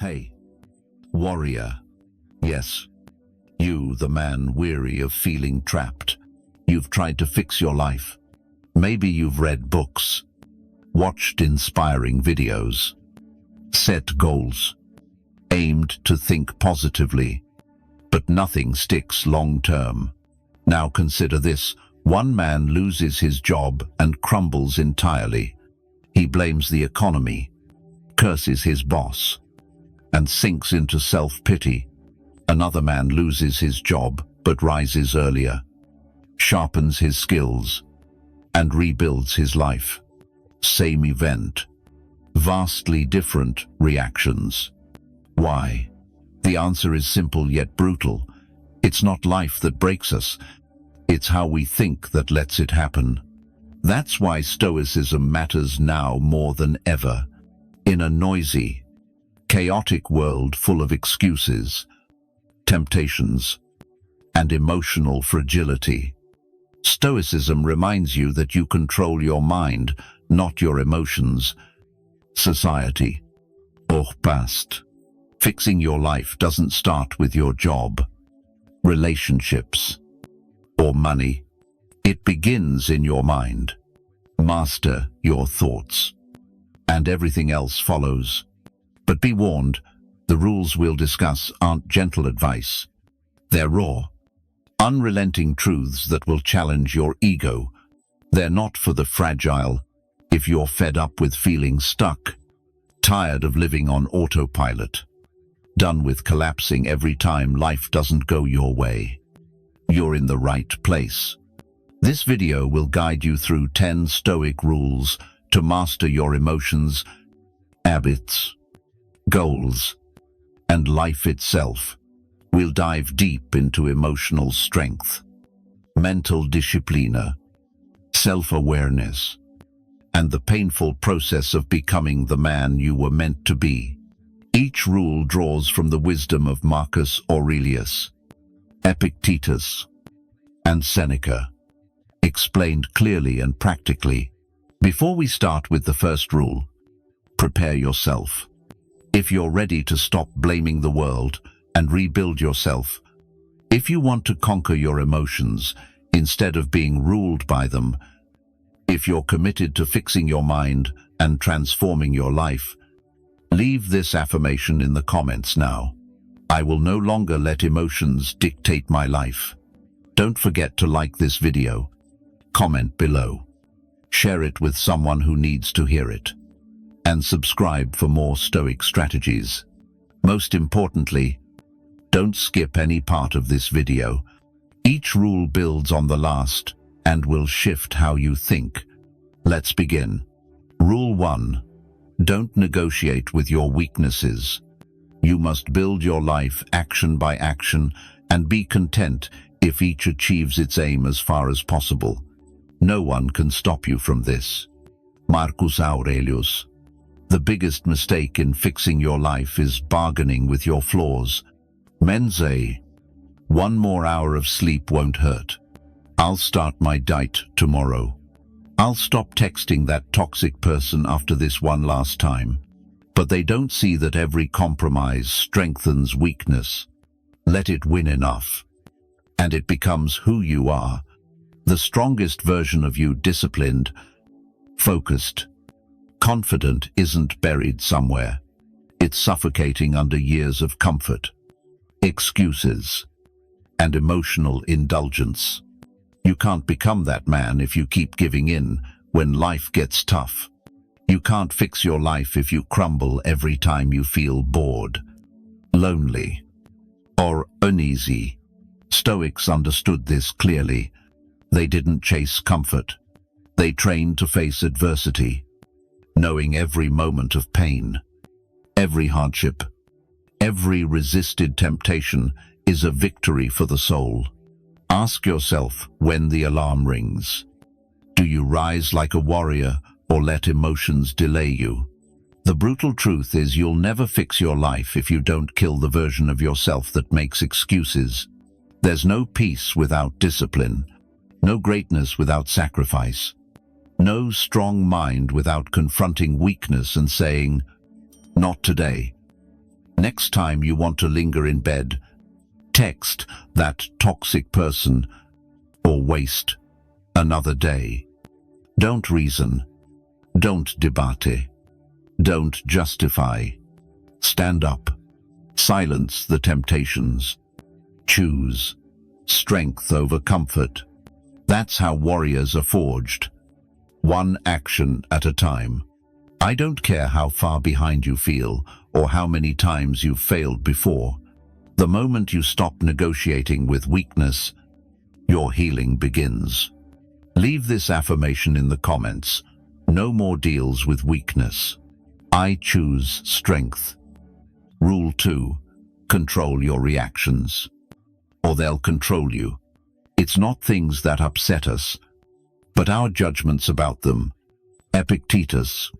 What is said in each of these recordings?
Hey, warrior. Yes, you, the man weary of feeling trapped. You've tried to fix your life. Maybe you've read books, watched inspiring videos, set goals, aimed to think positively, but nothing sticks long term. Now consider this. One man loses his job and crumbles entirely. He blames the economy, curses his boss, and sinks into self-pity. Another man loses his job but rises earlier, sharpens his skills, and rebuilds his life. Same event, vastly different reactions. Why? The answer is simple yet brutal. It's not life that breaks us, it's how we think that lets it happen. That's why Stoicism matters now more than ever. In a noisy, chaotic world full of excuses, temptations, and emotional fragility, Stoicism reminds you that you control your mind, not your emotions, society, or past. Fixing your life doesn't start with your job, relationships, or money. It begins in your mind. Master your thoughts, and everything else follows. But be warned, the rules we'll discuss aren't gentle advice. They're raw, unrelenting truths that will challenge your ego. They're not for the fragile. If you're fed up with feeling stuck, tired of living on autopilot, done with collapsing every time life doesn't go your way, you're in the right place. This video will guide you through 10 Stoic rules to master your emotions, habits, goals, and life itself. We'll dive deep into emotional strength, mental disciplina, self-awareness, and the painful process of becoming the man you were meant to be. Each rule draws from the wisdom of Marcus Aurelius, Epictetus, and Seneca, explained clearly and practically. Before we start with the first rule, prepare yourself. If you're ready to stop blaming the world and rebuild yourself, if you want to conquer your emotions instead of being ruled by them, if you're committed to fixing your mind and transforming your life, leave this affirmation in the comments now. I will no longer let emotions dictate my life. Don't forget to like this video, comment below, share it with someone who needs to hear it, and subscribe for more Stoic strategies. Most importantly, don't skip any part of this video. Each rule builds on the last and will shift how you think. Let's begin. Rule 1. Don't negotiate with your weaknesses. You must build your life action by action and be content if each achieves its aim as far as possible. No one can stop you from this. Marcus Aurelius. The biggest mistake in fixing your life is bargaining with your flaws. Men say, 1 more hour of sleep won't hurt. I'll start my diet tomorrow. I'll stop texting that toxic person after this one last time. But they don't see that every compromise strengthens weakness. Let it win enough, and it becomes who you are. The strongest version of you, disciplined, focused, confident, isn't buried somewhere. It's suffocating under years of comfort, excuses, and emotional indulgence. You can't become that man if you keep giving in when life gets tough. You can't fix your life if you crumble every time you feel bored, lonely, or uneasy. Stoics understood this clearly. They didn't chase comfort. They trained to face adversity, knowing every moment of pain, every hardship, every resisted temptation is a victory for the soul. Ask yourself when the alarm rings. Do you rise like a warrior or let emotions delay you? The brutal truth is you'll never fix your life if you don't kill the version of yourself that makes excuses. There's no peace without discipline, no greatness without sacrifice, no strong mind without confronting weakness and saying, "Not today." Next time you want to linger in bed, text that toxic person or waste another day. Don't reason. Don't debate. Don't justify. Stand up. Silence the temptations. Choose strength over comfort. That's how warriors are forged. One action at a time. I don't care how far behind you feel or how many times you've failed before. The moment you stop negotiating with weakness, your healing begins. Leave this affirmation in the comments. No more deals with weakness. I choose strength. Rule 2. Control your reactions, or they'll control you. It's not things that upset us, but our judgments about them. Epictetus.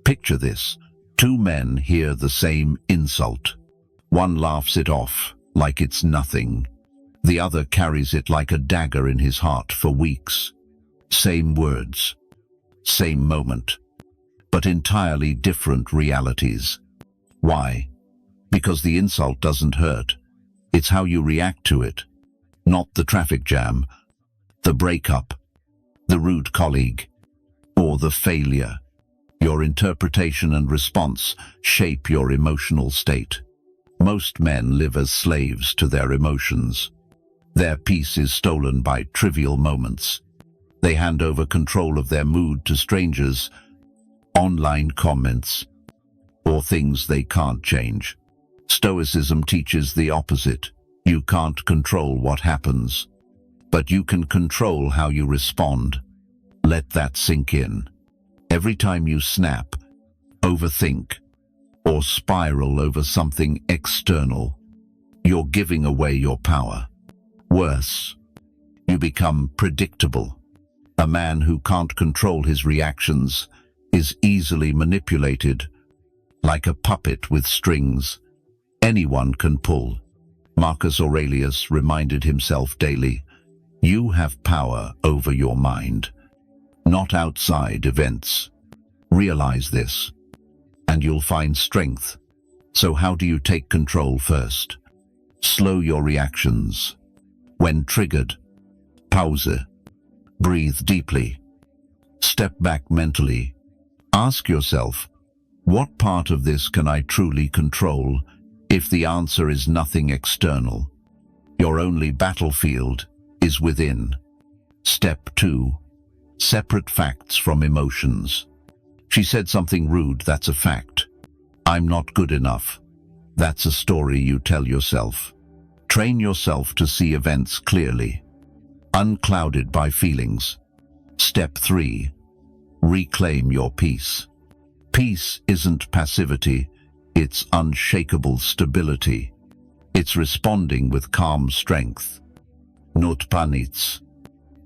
Picture this. Two men hear the same insult. One laughs it off like it's nothing. The other carries it like a dagger in his heart for weeks. Same words, same moment, but entirely different realities. Why? Because the insult doesn't hurt. It's how you react to it. Not the traffic jam, the breakup, the rude colleague, or the failure. Your interpretation and response shape your emotional state. Most men live as slaves to their emotions. Their peace is stolen by trivial moments. They hand over control of their mood to strangers, online comments, or things they can't change. Stoicism teaches the opposite. You can't control what happens, but you can control how you respond. Let that sink in. Every time you snap, overthink, or spiral over something external, you're giving away your power. Worse, you become predictable. A man who can't control his reactions is easily manipulated, like a puppet with strings anyone can pull. Marcus Aurelius reminded himself daily, you have power over your mind, not outside events. Realize this, and you'll find strength. So how do you take control first? Slow your reactions. When triggered, pause. Breathe deeply. Step back mentally. Ask yourself, what part of this can I truly control? If the answer is nothing external, your only battlefield is within. Step 2. Separate facts from emotions. She said something rude, that's a fact. I'm not good enough. That's a story you tell yourself. Train yourself to see events clearly, unclouded by feelings. Step 3. Reclaim your peace. Peace isn't passivity, it's unshakable stability. It's responding with calm strength. Not panits.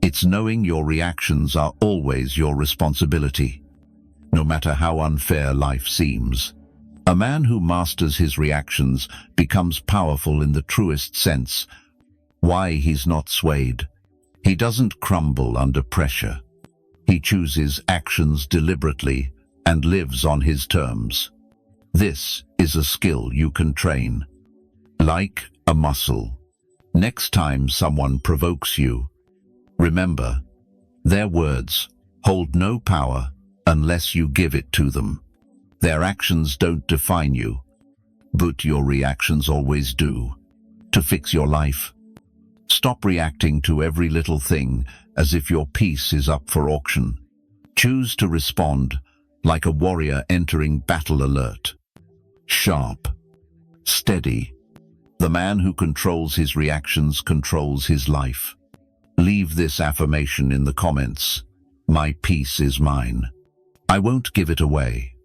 It's knowing your reactions are always your responsibility, no matter how unfair life seems. A man who masters his reactions becomes powerful in the truest sense. Why he's not swayed? He doesn't crumble under pressure. He chooses actions deliberately and lives on his terms. This is a skill you can train, like a muscle. Next time someone provokes you, remember, their words hold no power unless you give it to them. Their actions don't define you, but your reactions always do. To fix your life, stop reacting to every little thing as if your peace is up for auction. Choose to respond like a warrior entering battle alert. Sharp, steady. The man who controls his reactions controls his life. Leave this affirmation in the comments. My peace is mine. I won't give it away.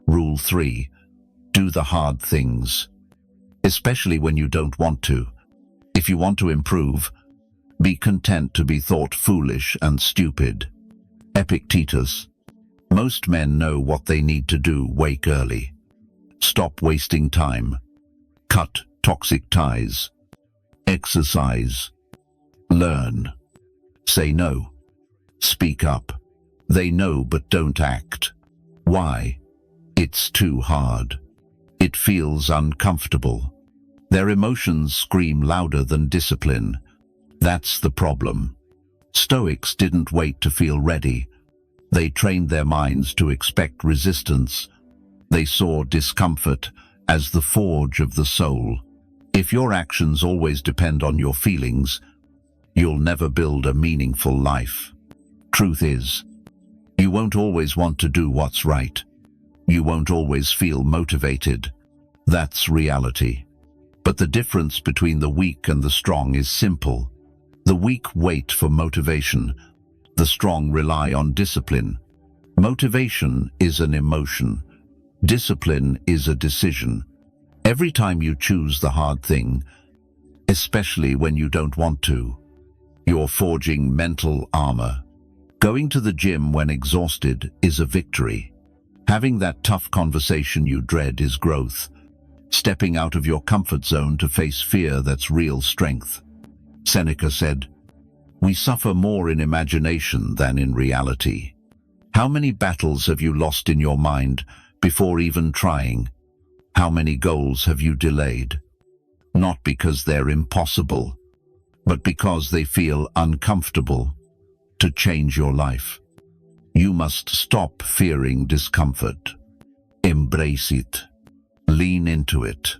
Rule 3. Do the hard things, especially when you don't want to. If you want to improve, be content to be thought foolish and stupid. Epictetus. Most men know what they need to do. Wake early. Stop wasting time. Cut toxic ties. Exercise. Learn. Say no. Speak up. They know but don't act. Why? It's too hard. It feels uncomfortable. Their emotions scream louder than discipline. That's the problem. Stoics didn't wait to feel ready. They trained their minds to expect resistance. They saw discomfort as the forge of the soul. If your actions always depend on your feelings, you'll never build a meaningful life. Truth is, you won't always want to do what's right. You won't always feel motivated. That's reality. But the difference between the weak and the strong is simple. The weak wait for motivation. The strong rely on discipline. Motivation is an emotion. Discipline is a decision. Every time you choose the hard thing, especially when you don't want to, you're forging mental armor. Going to the gym when exhausted is a victory. Having that tough conversation you dread is growth. Stepping out of your comfort zone to face fear, that's real strength. Seneca said, "We suffer more in imagination than in reality." How many battles have you lost in your mind before even trying? How many goals have you delayed? Not because they're impossible, but because they feel uncomfortable. To change your life, you must stop fearing discomfort. Embrace it. Lean into it.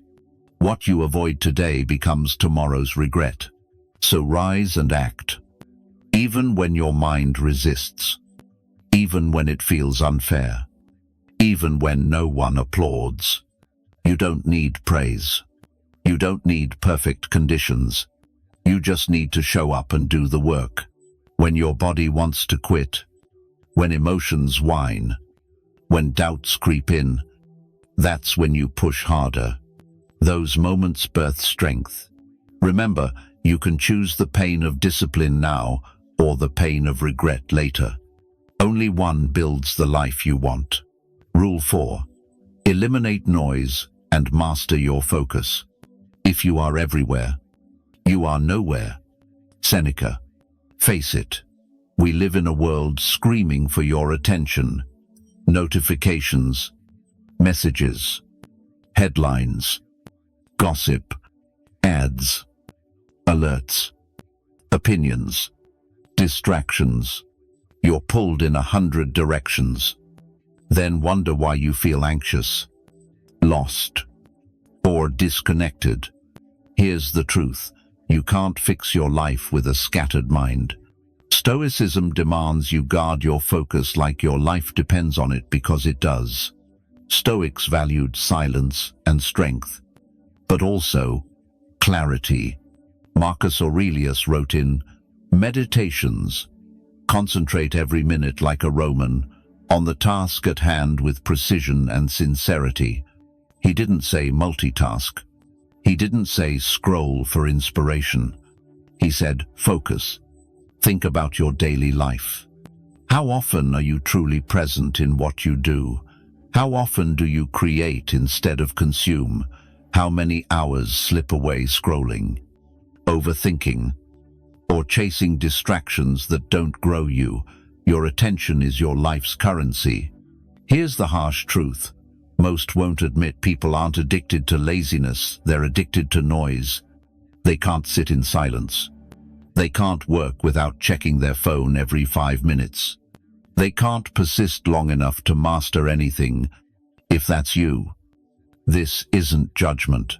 What you avoid today becomes tomorrow's regret. So rise and act. Even when your mind resists. Even when it feels unfair. Even when no one applauds. You don't need praise. You don't need perfect conditions. You just need to show up and do the work. When your body wants to quit, when emotions whine, when doubts creep in, that's when you push harder. Those moments birth strength. Remember, you can choose the pain of discipline now or the pain of regret later. Only one builds the life you want. Rule 4. Eliminate noise and master your focus. If you are everywhere, you are nowhere. Seneca. Face it. We live in a world screaming for your attention. Notifications, messages, headlines, gossip, ads, alerts, opinions, distractions. You're pulled in 100 directions. Then wonder why you feel anxious, lost, or disconnected. Here's the truth. You can't fix your life with a scattered mind. Stoicism demands you guard your focus like your life depends on it, because it does. Stoics valued silence and strength, but also clarity. Marcus Aurelius wrote in Meditations, "Concentrate every minute like a Roman, on the task at hand with precision and sincerity." He didn't say multitask. He didn't say scroll for inspiration. He said focus. Think about your daily life. How often are you truly present in what you do? How often do you create instead of consume? How many hours slip away scrolling, overthinking, or chasing distractions that don't grow you? Your attention is your life's currency. Here's the harsh truth. Most won't admit people aren't addicted to laziness, they're addicted to noise. They can't sit in silence. They can't work without checking their phone every 5 minutes. They can't persist long enough to master anything. If that's you, this isn't judgment.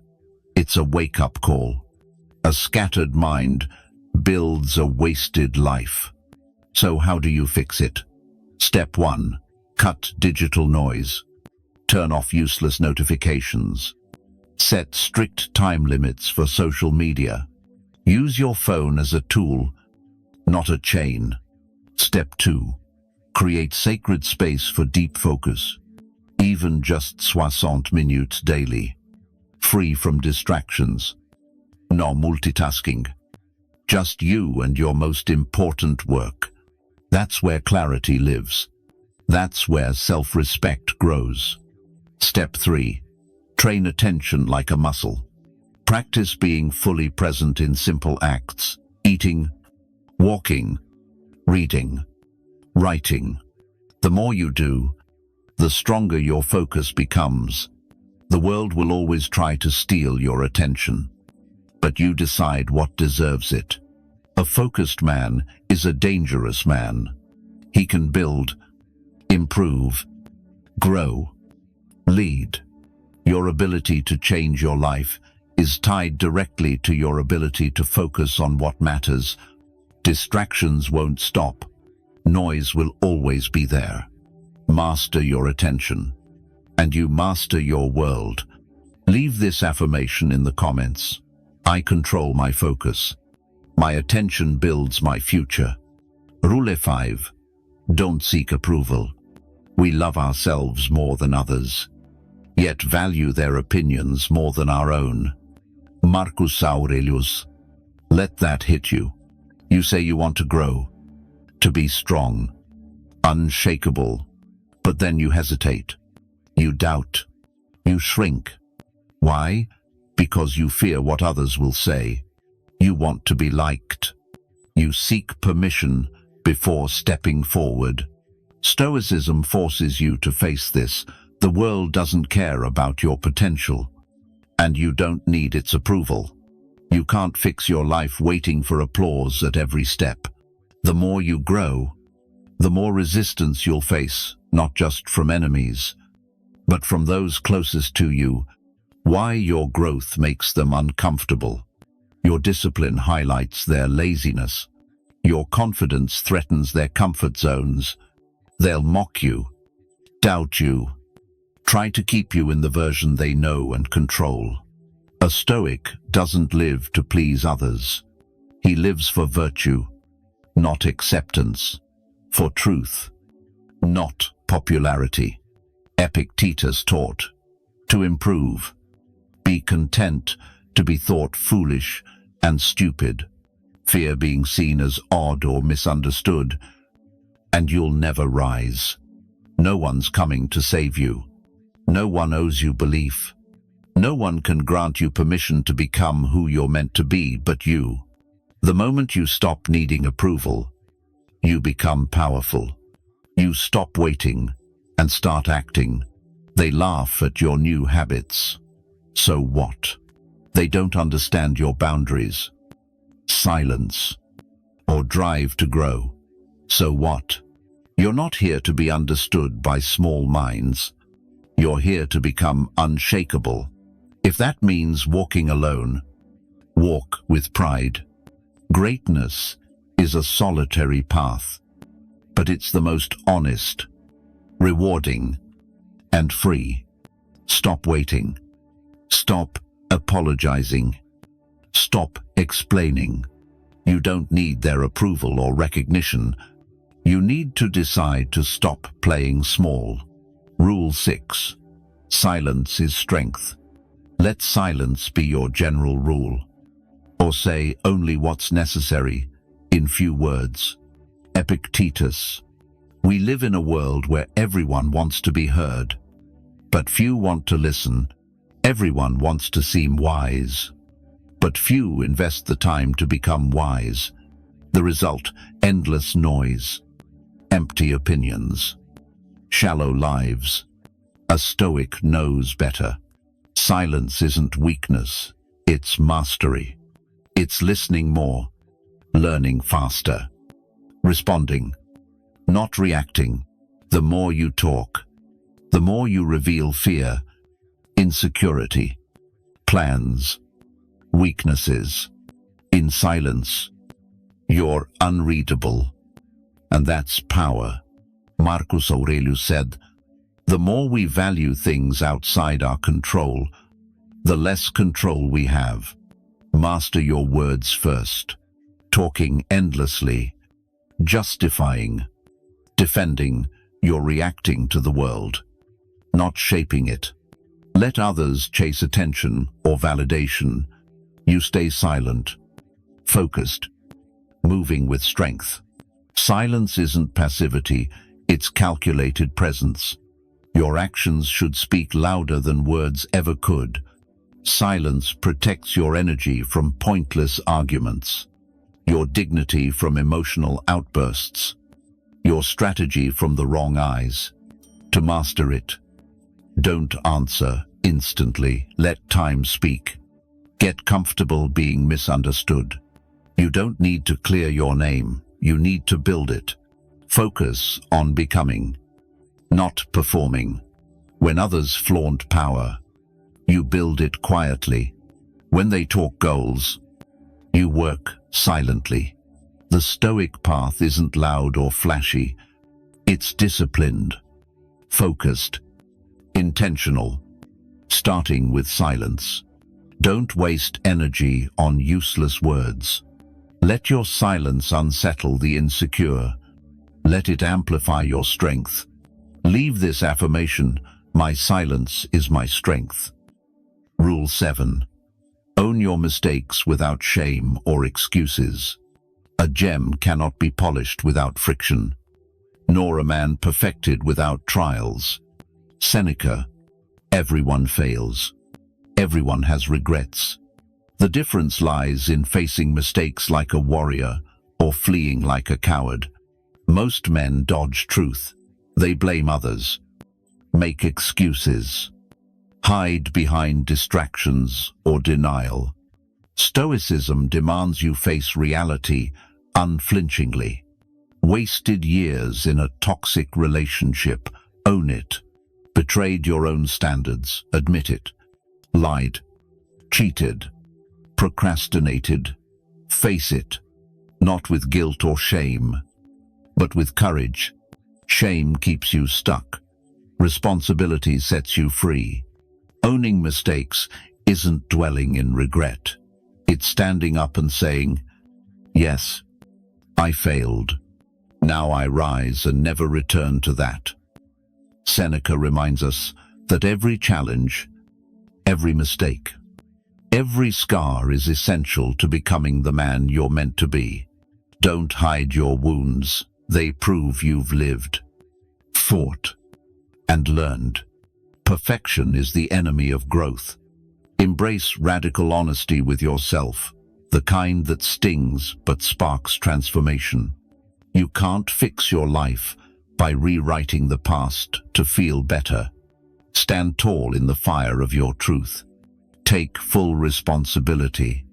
It's a wake-up call. A scattered mind builds a wasted life. So how do you fix it? Step 1. Cut digital noise. Turn off useless notifications. Set strict time limits for social media. Use your phone as a tool, not a chain. Step 2. Create sacred space for deep focus. Even just 60 minutes daily. Free from distractions. No multitasking. Just you and your most important work. That's where clarity lives. That's where self-respect grows. Step 3. Train attention like a muscle. Practice being fully present in simple acts. Eating, walking, reading, writing. The more you do, the stronger your focus becomes. The world will always try to steal your attention, but you decide what deserves it. A focused man is a dangerous man. He can build, improve, grow, lead. Your ability to change your life is tied directly to your ability to focus on what matters. Distractions won't stop. Noise will always be there. Master your attention, and you master your world. Leave this affirmation in the comments. I control my focus. My attention builds my future. Rule 5. Don't seek approval. We love ourselves more than others, yet value their opinions more than our own. Marcus Aurelius. Let that hit you. You say you want to grow, to be strong, unshakable, but then you hesitate. You doubt. You shrink. Why? Because you fear what others will say. You want to be liked. You seek permission before stepping forward. Stoicism forces you to face this. The world doesn't care about your potential, and you don't need its approval. You can't fix your life waiting for applause at every step. The more you grow, the more resistance you'll face, not just from enemies, but from those closest to you. Why? Your growth makes them uncomfortable. Your discipline highlights their laziness. Your confidence threatens their comfort zones. They'll mock you, doubt you, try to keep you in the version they know and control. A Stoic doesn't live to please others. He lives for virtue, not acceptance, for truth, not popularity. Epictetus taught to improve. Be content to be thought foolish and stupid. Fear being seen as odd or misunderstood, and you'll never rise. No one's coming to save you. No one owes you belief. No one can grant you permission to become who you're meant to be but you. The moment you stop needing approval, you become powerful. You stop waiting and start acting. They laugh at your new habits. So what? They don't understand your boundaries, silence, or drive to grow. So what? You're not here to be understood by small minds. You're here to become unshakable. If that means walking alone, walk with pride. Greatness is a solitary path, but it's the most honest, rewarding, and free. Stop waiting. Stop apologizing. Stop explaining. You don't need their approval or recognition. You need to decide to stop playing small. Rule 6. Silence is strength. Let silence be your general rule. Or say only what's necessary, in few words. Epictetus. We live in a world where everyone wants to be heard, but few want to listen. Everyone wants to seem wise, but few invest the time to become wise. The result, endless noise, empty opinions, shallow lives. A Stoic knows better. Silence isn't weakness, it's mastery. It's listening more, learning faster, responding, not reacting. The more you talk, the more you reveal fear, insecurity, plans, weaknesses. In silence, you're unreadable, and that's power. Marcus Aurelius said, "The more we value things outside our control, the less control we have." Master your words first. Talking endlessly, justifying, defending, you're reacting to the world, not shaping it. Let others chase attention or validation. You stay silent, focused, moving with strength. Silence isn't passivity, it's calculated presence. Your actions should speak louder than words ever could. Silence protects your energy from pointless arguments, your dignity from emotional outbursts, your strategy from the wrong eyes. To master it, don't answer, instantly. Let time speak. Get comfortable being misunderstood. You don't need to clear your name. You need to build it. Focus on becoming, not performing. When others flaunt power, you build it quietly. When they talk goals, you work silently. The Stoic path isn't loud or flashy. It's disciplined, focused, intentional, starting with silence. Don't waste energy on useless words. Let your silence unsettle the insecure. Let it amplify your strength. Leave this affirmation: my silence is my strength. Rule 7. Own your mistakes without shame or excuses. A gem cannot be polished without friction, nor a man perfected without trials. Seneca. Everyone fails. Everyone has regrets. The difference lies in facing mistakes like a warrior or fleeing like a coward. Most men dodge truth. They blame others, make excuses, hide behind distractions or denial. Stoicism demands you face reality unflinchingly. Wasted years in a toxic relationship, own it. Betrayed your own standards, admit it. Lied, cheated, procrastinated, face it. Not with guilt or shame, but with courage. Shame keeps you stuck. Responsibility sets you free. Owning mistakes isn't dwelling in regret. It's standing up and saying, yes, I failed. Now I rise and never return to that. Seneca reminds us that every challenge, every mistake, every scar is essential to becoming the man you're meant to be. Don't hide your wounds. They prove you've lived, fought, and learned. Perfection is the enemy of growth. Embrace radical honesty with yourself, the kind that stings but sparks transformation. You can't fix your life by rewriting the past to feel better. Stand tall in the fire of your truth. Take full responsibility,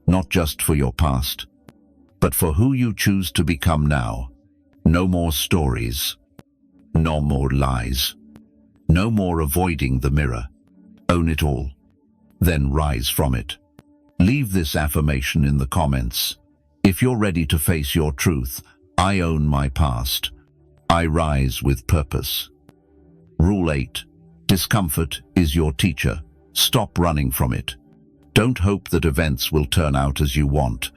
not just for your past, but for who you choose to become now. No more stories, no more lies, no more avoiding the mirror. Own it all, then rise from it. Leave this affirmation in the comments. If you're ready to face your truth, I own my past. I rise with purpose. Rule 8. Discomfort is your teacher. Stop running from it. Don't hope that events will turn out as you want.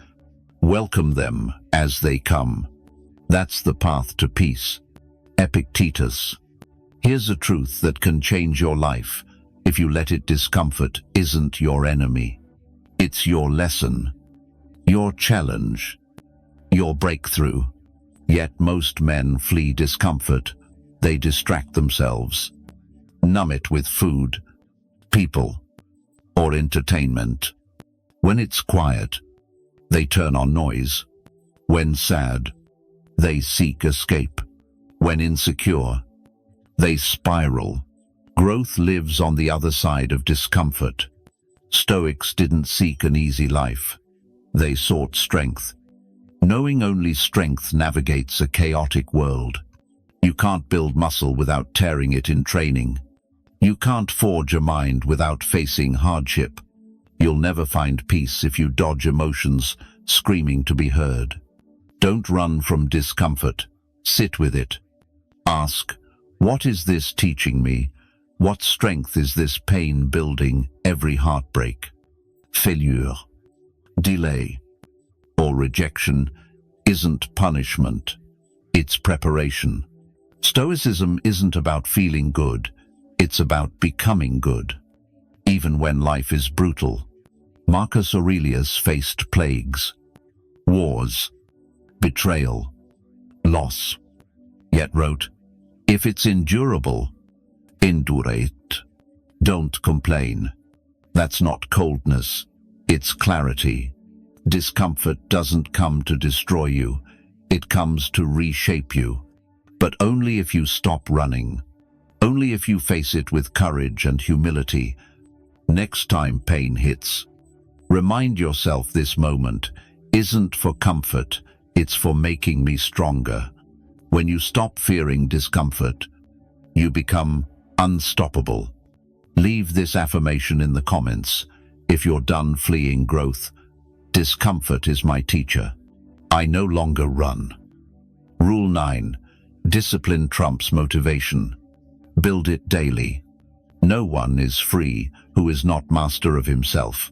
Welcome them as they come. That's the path to peace. Epictetus. Here's a truth that can change your life if you let it. Discomfort isn't your enemy. It's your lesson, your challenge, your breakthrough. Yet most men flee discomfort. They distract themselves, numb it with food, people, or entertainment. When it's quiet, they turn on noise. When sad, they seek escape. When insecure, they spiral. Growth lives on the other side of discomfort. Stoics didn't seek an easy life. They sought strength. Knowing only strength navigates a chaotic world. You can't build muscle without tearing it in training. You can't forge a mind without facing hardship. You'll never find peace if you dodge emotions, screaming to be heard. Don't run from discomfort. Sit with it. Ask, what is this teaching me? What strength is this pain building? Every heartbreak, failure, delay, or rejection isn't punishment. It's preparation. Stoicism isn't about feeling good. It's about becoming good. Even when life is brutal. Marcus Aurelius faced plagues, wars, betrayal, loss, yet wrote, "If it's endurable, endure it. Don't complain." That's not coldness, it's clarity. Discomfort doesn't come to destroy you, it comes to reshape you. But only if you stop running. Only if you face it with courage and humility. Next time pain hits, remind yourself this moment isn't for comfort, it's for making me stronger. When you stop fearing discomfort, you become unstoppable. Leave this affirmation in the comments. If you're done fleeing growth, discomfort is my teacher. I no longer run. Rule 9. Discipline trumps motivation. Build it daily. No one is free who is not master of himself.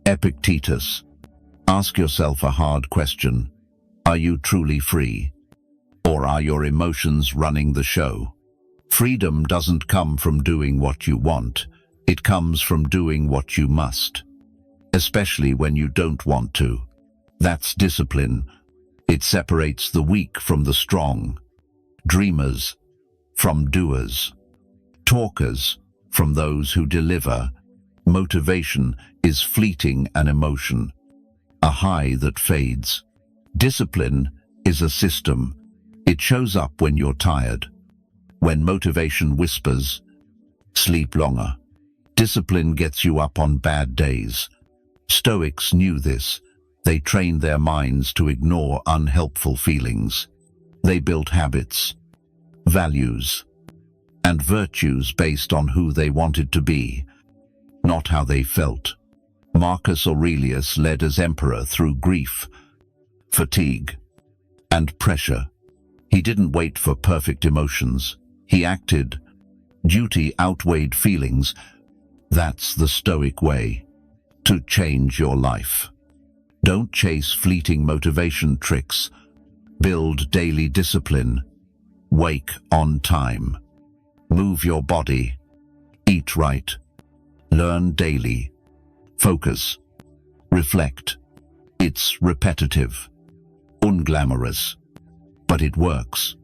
Epictetus. Ask yourself a hard question. Are you truly free? Or are your emotions running the show? Freedom doesn't come from doing what you want. It comes from doing what you must. Especially when you don't want to. That's discipline. It separates the weak from the strong. Dreamers from doers. Talkers from those who deliver. Motivation is fleeting an emotion, a high that fades. Discipline is a system. It shows up when you're tired. When motivation whispers, sleep longer. Discipline gets you up on bad days. Stoics knew this. They trained their minds to ignore unhelpful feelings. They built habits, values, and virtues based on who they wanted to be, not how they felt. Marcus Aurelius led as emperor through grief, fatigue, and pressure. He didn't wait for perfect emotions. He acted. Duty outweighed feelings. That's the Stoic way to change your life. Don't chase fleeting motivation tricks. Build daily discipline. Wake on time. Move your body. Eat right. Learn daily. Focus. Reflect. It's repetitive, unglamorous, but it works.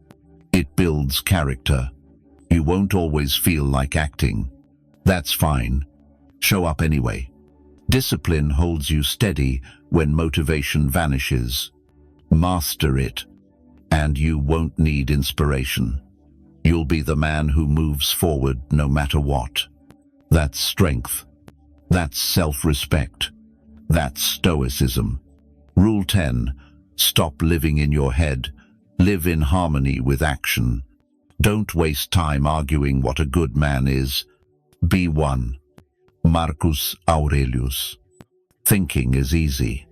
It builds character. You won't always feel like acting. That's fine. Show up anyway. Discipline holds you steady when motivation vanishes. Master it, and you won't need inspiration. You'll be the man who moves forward no matter what. That's strength. That's self-respect. That's Stoicism. Rule 10. Stop living in your head. Live in harmony with action. Don't waste time arguing what a good man is. Be one. Marcus Aurelius. Thinking is easy.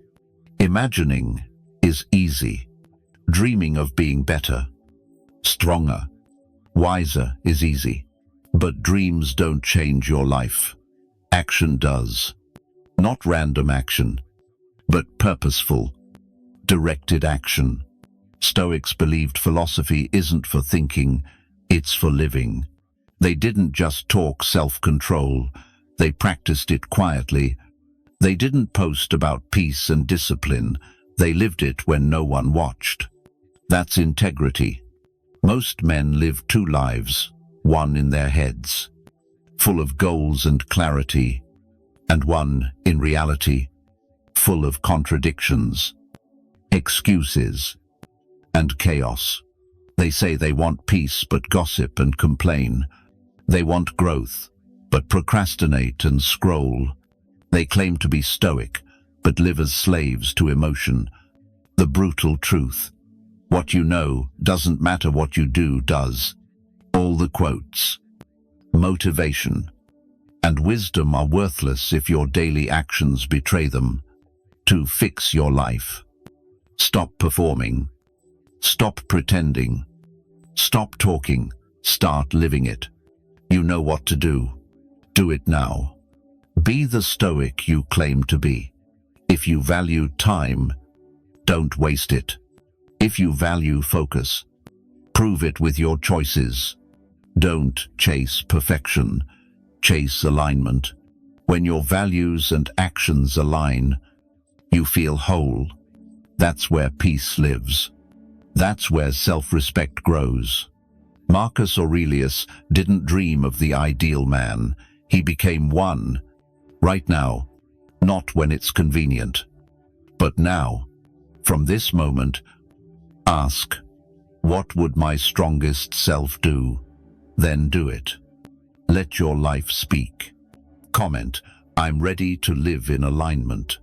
Imagining is easy. Dreaming of being better, stronger, wiser is easy. But dreams don't change your life. Action does. Not random action, but purposeful, directed action. Stoics believed philosophy isn't for thinking, it's for living. They didn't just talk self-control, they practiced it quietly. They didn't post about peace and discipline, they lived it when no one watched. That's integrity. Most men live two lives, one in their heads, full of goals and clarity, and one, in reality, full of contradictions, excuses, and chaos. They say they want peace but gossip and complain. They want growth but procrastinate and scroll. They claim to be stoic but live as slaves to emotion. The brutal truth. What you know doesn't matter, what you do does. All the quotes. Motivation and wisdom are worthless if your daily actions betray them. To fix your life, stop performing. Stop pretending. Stop talking. Start living it. You know what to do. Do it now. Be the Stoic you claim to be. If you value time, don't waste it. If you value focus, prove it with your choices. Don't chase perfection. Chase alignment. When your values and actions align, you feel whole. That's where peace lives. That's where self-respect grows. Marcus Aurelius didn't dream of the ideal man. He became one. Right now, not when it's convenient. But now, from this moment, ask, what would my strongest self do? Then do it. Let your life speak. Comment, I'm ready to live in alignment.